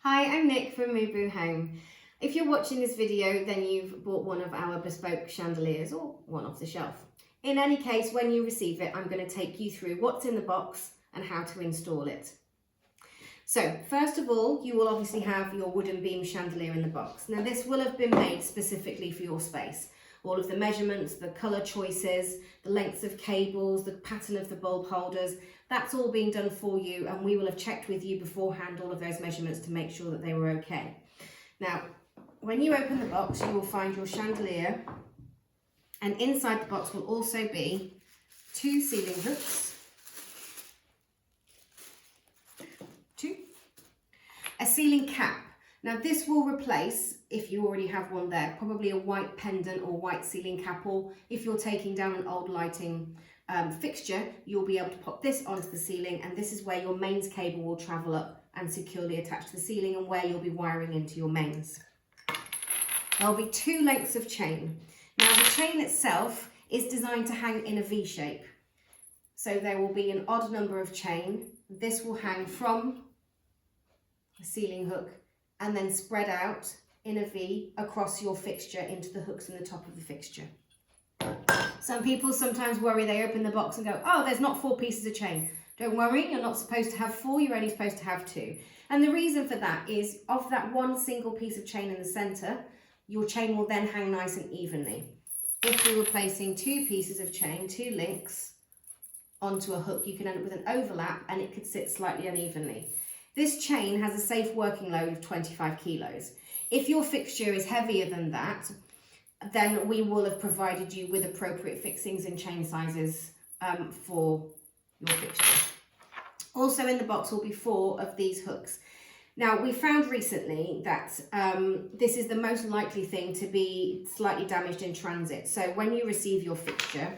Hi, I'm Nick from MooBoo Home. If you're watching this video, then you've bought one of our bespoke chandeliers or one off the shelf. In any case, when you receive it, I'm going to take you through what's in the box and how to install it. So, first of all, you will obviously have your wooden beam chandelier in the box. Now, this will have been made specifically for your space. All of the measurements, the colour choices, the lengths of cables, the pattern of the bulb holders, that's all being done for you, and we will have checked with you beforehand all of those measurements to make sure that they were okay. Now, when you open the box, you will find your chandelier, and inside the box will also be two ceiling hooks, a ceiling cap. Now this will replace, if you already have one there, probably a white pendant or white ceiling cap, or if you're taking down an old lighting fixture, you'll be able to pop this onto the ceiling, and this is where your mains cable will travel up and securely attach to the ceiling, and where you'll be wiring into your mains. There'll be two lengths of chain. Now the chain itself is designed to hang in a V shape. So there will be an odd number of chain. This will hang from the ceiling hook and then spread out in a V across your fixture into the hooks in the top of the fixture. Some people sometimes worry, they open the box and go, oh, there's not 4 pieces of chain. Don't worry, you're not supposed to have 4, you're only supposed to have 2. And the reason for that is, of that one single piece of chain in the centre, your chain will then hang nice and evenly. If we were placing 2 pieces of chain, 2 links, onto a hook, you can end up with an overlap and it could sit slightly unevenly. This chain has a safe working load of 25 kilos. If your fixture is heavier than that, then we will have provided you with appropriate fixings and chain sizes for your fixture. Also in the box will be 4 of these hooks. Now, we found recently that this is the most likely thing to be slightly damaged in transit. So when you receive your fixture,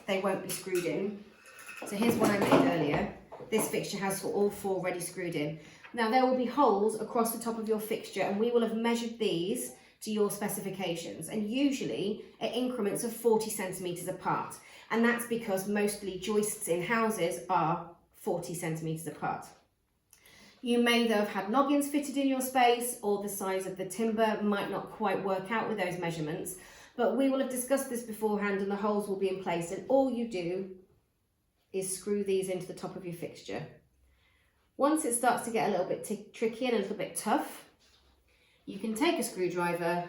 they won't be screwed in. So here's one I made earlier. This fixture has all 4 ready screwed in. Now there will be holes across the top of your fixture, and we will have measured these to your specifications, and usually at increments of 40 centimetres apart. And that's because mostly joists in houses are 40 centimetres apart. You may though have had noggins fitted in your space, or the size of the timber might not quite work out with those measurements, but we will have discussed this beforehand and the holes will be in place, and all you do is screw these into the top of your fixture. Once it starts to get a little bit tricky and a little bit tough, you can take a screwdriver,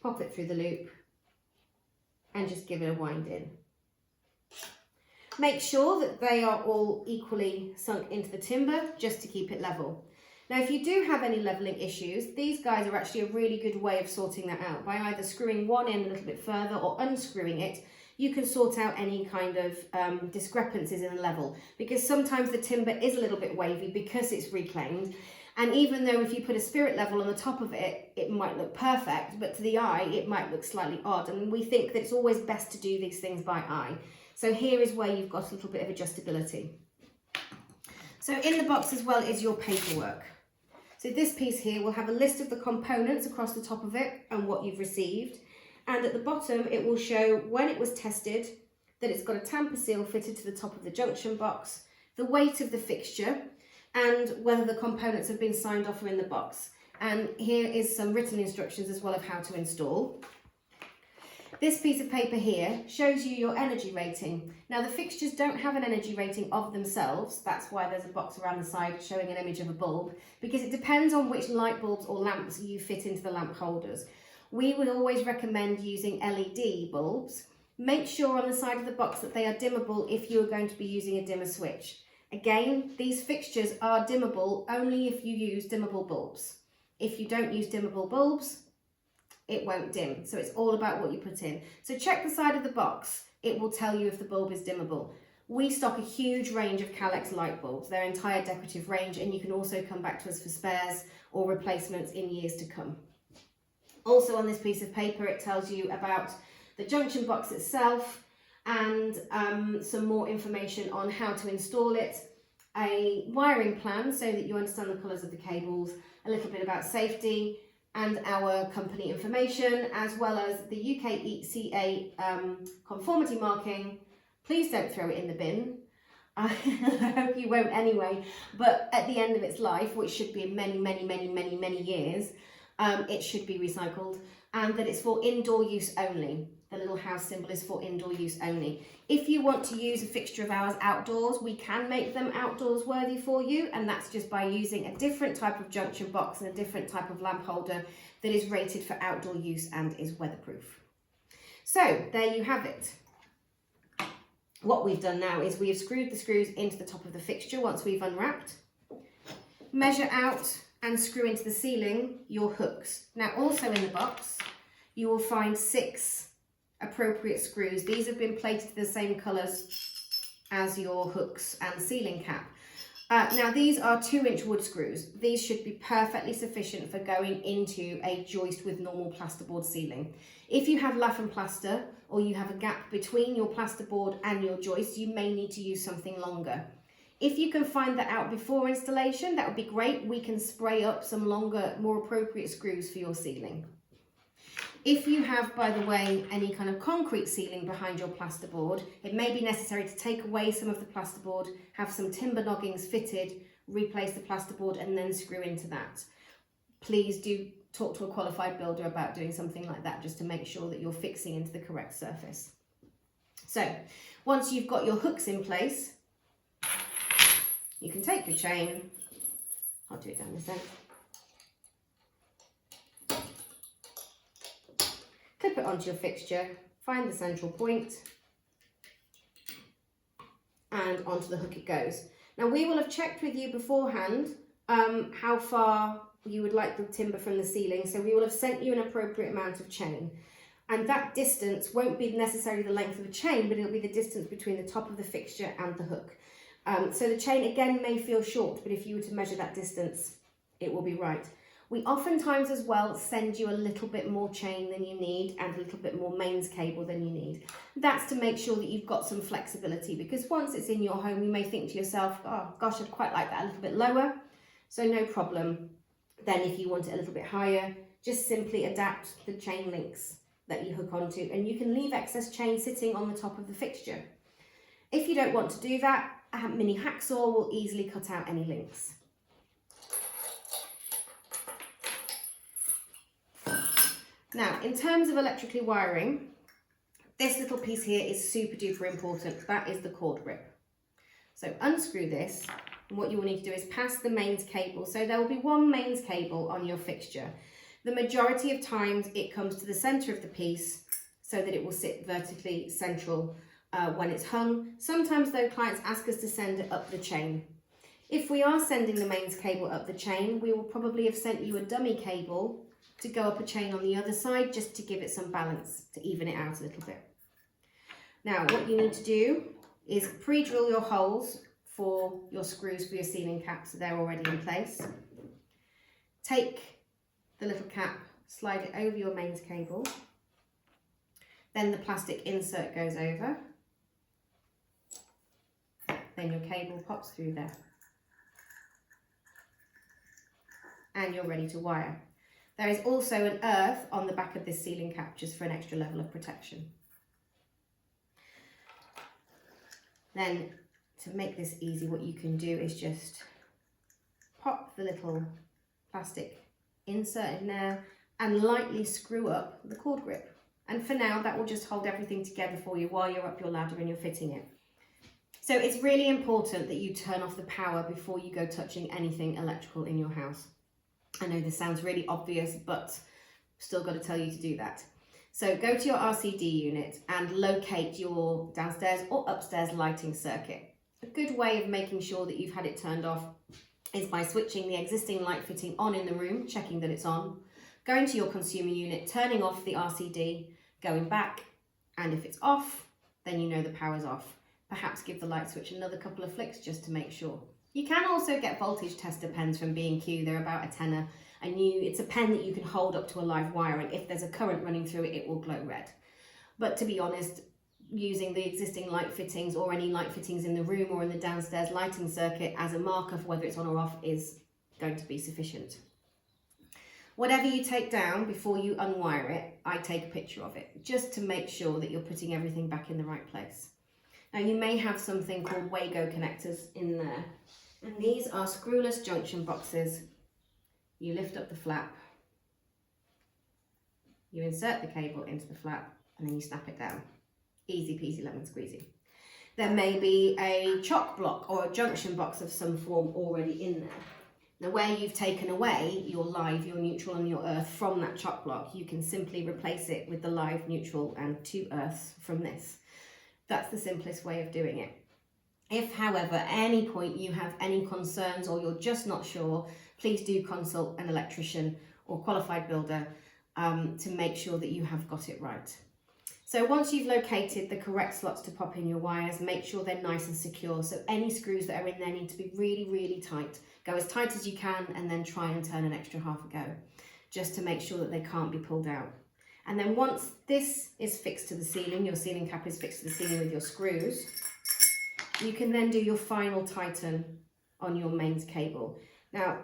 pop it through the loop, and just give it a wind in. Make sure that they are all equally sunk into the timber, just to keep it level. Now, if you do have any leveling issues, these guys are actually a really good way of sorting that out. By either screwing one in a little bit further or unscrewing it, you can sort out any kind of discrepancies in the level, because sometimes the timber is a little bit wavy because it's reclaimed. And even though if you put a spirit level on the top of it, it might look perfect, but to the eye, it might look slightly odd. And we think that it's always best to do these things by eye. So here is where you've got a little bit of adjustability. So in the box as well is your paperwork. So this piece here will have a list of the components across the top of it and what you've received. And at the bottom, it will show when it was tested, that it's got a tamper seal fitted to the top of the junction box, the weight of the fixture, and whether the components have been signed off or in the box. And here is some written instructions as well of how to install. This piece of paper here shows you your energy rating. Now the fixtures don't have an energy rating of themselves. That's why there's a box around the side showing an image of a bulb, because it depends on which light bulbs or lamps you fit into the lamp holders. We would always recommend using LED bulbs. Make sure on the side of the box that they are dimmable if you're going to be using a dimmer switch. Again, these fixtures are dimmable only if you use dimmable bulbs. If you don't use dimmable bulbs, it won't dim. So it's all about what you put in. So check the side of the box. It will tell you if the bulb is dimmable. We stock a huge range of Calex light bulbs, their entire decorative range, and you can also come back to us for spares or replacements in years to come. Also on this piece of paper, it tells you about the junction box itself and some more information on how to install it, a wiring plan so that you understand the colours of the cables, a little bit about safety and our company information, as well as the UK ECA conformity marking. Please don't throw it in the bin. I hope you won't anyway, but at the end of its life, which should be many years, it should be recycled, and that it's for indoor use only. The little house symbol is for indoor use only. If you want to use a fixture of ours outdoors, we can make them outdoors worthy for you, and that's just by using a different type of junction box and a different type of lamp holder that is rated for outdoor use and is weatherproof. So there you have it. What we've done now is we have screwed the screws into the top of the fixture once we've unwrapped. Measure out and screw into the ceiling your hooks. Now also in the box you will find 6 appropriate screws. These have been plated the same colours as your hooks and ceiling cap. Now these are 2-inch wood screws. These should be perfectly sufficient for going into a joist with normal plasterboard ceiling. If you have lath and plaster, or you have a gap between your plasterboard and your joist, you may need to use something longer. If you can find that out before installation, that would be great. We can spray up some longer, more appropriate screws for your ceiling. If you have, by the way, any kind of concrete ceiling behind your plasterboard, it may be necessary to take away some of the plasterboard, have some timber noggings fitted, replace the plasterboard and then screw into that. Please do talk to a qualified builder about doing something like that, just to make sure that you're fixing into the correct surface. So once you've got your hooks in place, you can take your chain, I'll do it down this end, clip it onto your fixture, find the central point, and onto the hook it goes. Now we will have checked with you beforehand how far you would like the timber from the ceiling, so we will have sent you an appropriate amount of chain, and that distance won't be necessarily the length of a chain, but it'll be the distance between the top of the fixture and the hook. So the chain again may feel short, but if you were to measure that distance, it will be right. We oftentimes as well send you a little bit more chain than you need and a little bit more mains cable than you need. That's to make sure that you've got some flexibility, because once it's in your home, you may think to yourself, oh gosh, I'd quite like that a little bit lower. So no problem. Then if you want it a little bit higher, just simply adapt the chain links that you hook onto, and you can leave excess chain sitting on the top of the fixture. If you don't want to do that, a mini hacksaw will easily cut out any links. Now, in terms of electrically wiring, this little piece here is super duper important. That is the cord grip. So unscrew this, and what you will need to do is pass the mains cable. So there will be one mains cable on your fixture. The majority of times it comes to the center of the piece so that it will sit vertically central when it's hung. Sometimes though, clients ask us to send it up the chain. If we are sending the mains cable up the chain, we will probably have sent you a dummy cable to go up a chain on the other side, just to give it some balance, to even it out a little bit. Now what you need to do is pre-drill your holes for your screws for your ceiling cap, so they're already in place. Take the little cap, slide it over your mains cable, then the plastic insert goes over, then your cable pops through there, and you're ready to wire. There is also an earth on the back of this ceiling cap, just for an extra level of protection. Then, to make this easy, what you can do is just pop the little plastic insert in there and lightly screw up the cord grip. And for now, that will just hold everything together for you while you're up your ladder and you're fitting it. So it's really important that you turn off the power before you go touching anything electrical in your house. I know this sounds really obvious, but still got to tell you to do that. So go to your RCD unit and locate your downstairs or upstairs lighting circuit. A good way of making sure that you've had it turned off is by switching the existing light fitting on in the room, checking that it's on, going to your consumer unit, turning off the RCD, going back, and if it's off, then you know the power's off. Perhaps give the light switch another couple of flicks just to make sure. You can also get voltage tester pens from B&Q. They're about a tenner, and it's a pen that you can hold up to a live wire, and if there's a current running through it, it will glow red. But to be honest, using the existing light fittings or any light fittings in the room or in the downstairs lighting circuit as a marker for whether it's on or off is going to be sufficient. Whatever you take down before you unwire it, I take a picture of it, just to make sure that you're putting everything back in the right place. Now you may have something called Wago connectors in there. And these are screwless junction boxes. You lift up the flap, you insert the cable into the flap, and then you snap it down. Easy peasy lemon squeezy. There may be a chock block or a junction box of some form already in there. Now where you've taken away your live, your neutral and your earth from that chock block, you can simply replace it with the live, neutral and 2 earths from this. That's the simplest way of doing it. If, however, at any point you have any concerns or you're just not sure, please do consult an electrician or qualified builder to make sure that you have got it right. So once you've located the correct slots to pop in your wires, make sure they're nice and secure. So any screws that are in there need to be really, really tight. Go as tight as you can and then try and turn an extra half a go, just to make sure that they can't be pulled out. And then once this is fixed to the ceiling, your ceiling cap is fixed to the ceiling with your screws, you can then do your final tighten on your mains cable. Now,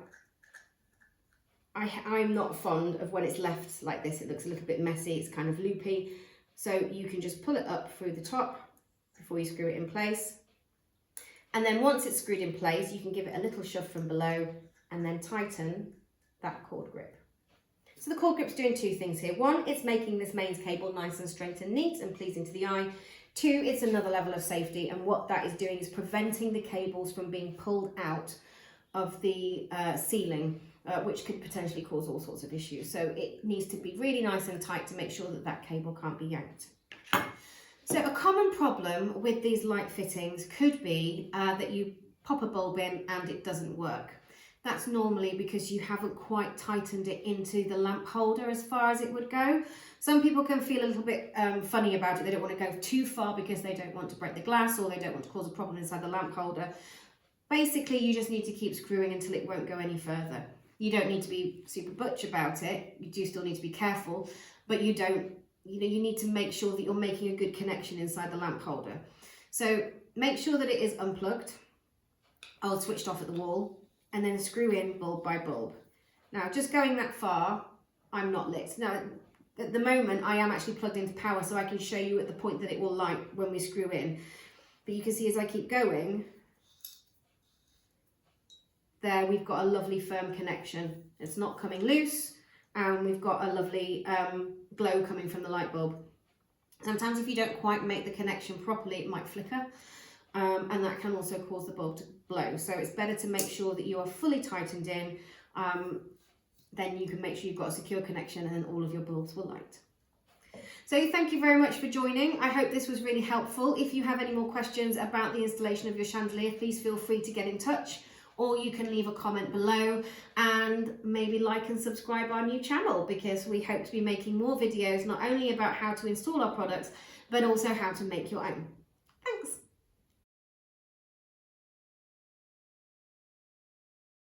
I'm not fond of when it's left like this. It looks a little bit messy, it's kind of loopy. So you can just pull it up through the top before you screw it in place. And then once it's screwed in place, you can give it a little shove from below and then tighten that cord grip. So the cord grip's doing 2 things here. 1, it's making this mains cable nice and straight and neat and pleasing to the eye. 2, it's another level of safety, and what that is doing is preventing the cables from being pulled out of the ceiling, which could potentially cause all sorts of issues. So it needs to be really nice and tight to make sure that that cable can't be yanked. So a common problem with these light fittings could be that you pop a bulb in and it doesn't work. That's normally because you haven't quite tightened it into the lamp holder as far as it would go. Some people can feel a little bit funny about it. They don't want to go too far because they don't want to break the glass or they don't want to cause a problem inside the lamp holder. Basically, you just need to keep screwing until it won't go any further. You don't need to be super butch about it. You do still need to be careful, but you need to make sure that you're making a good connection inside the lamp holder. So make sure that it is unplugged or switched off at the wall, and then screw in bulb by bulb. Now, just going that far, I'm not lit. Now, at the moment, I am actually plugged into power, so I can show you at the point that it will light when we screw in. But you can see as I keep going, there we've got a lovely firm connection. It's not coming loose, and we've got a lovely glow coming from the light bulb. Sometimes if you don't quite make the connection properly, it might flicker. And that can also cause the bulb to blow. So it's better to make sure that you are fully tightened in, then you can make sure you've got a secure connection and then all of your bulbs will light. So thank you very much for joining. I hope this was really helpful. If you have any more questions about the installation of your chandelier, please feel free to get in touch, or you can leave a comment below and maybe like and subscribe our new channel, because we hope to be making more videos not only about how to install our products, but also how to make your own.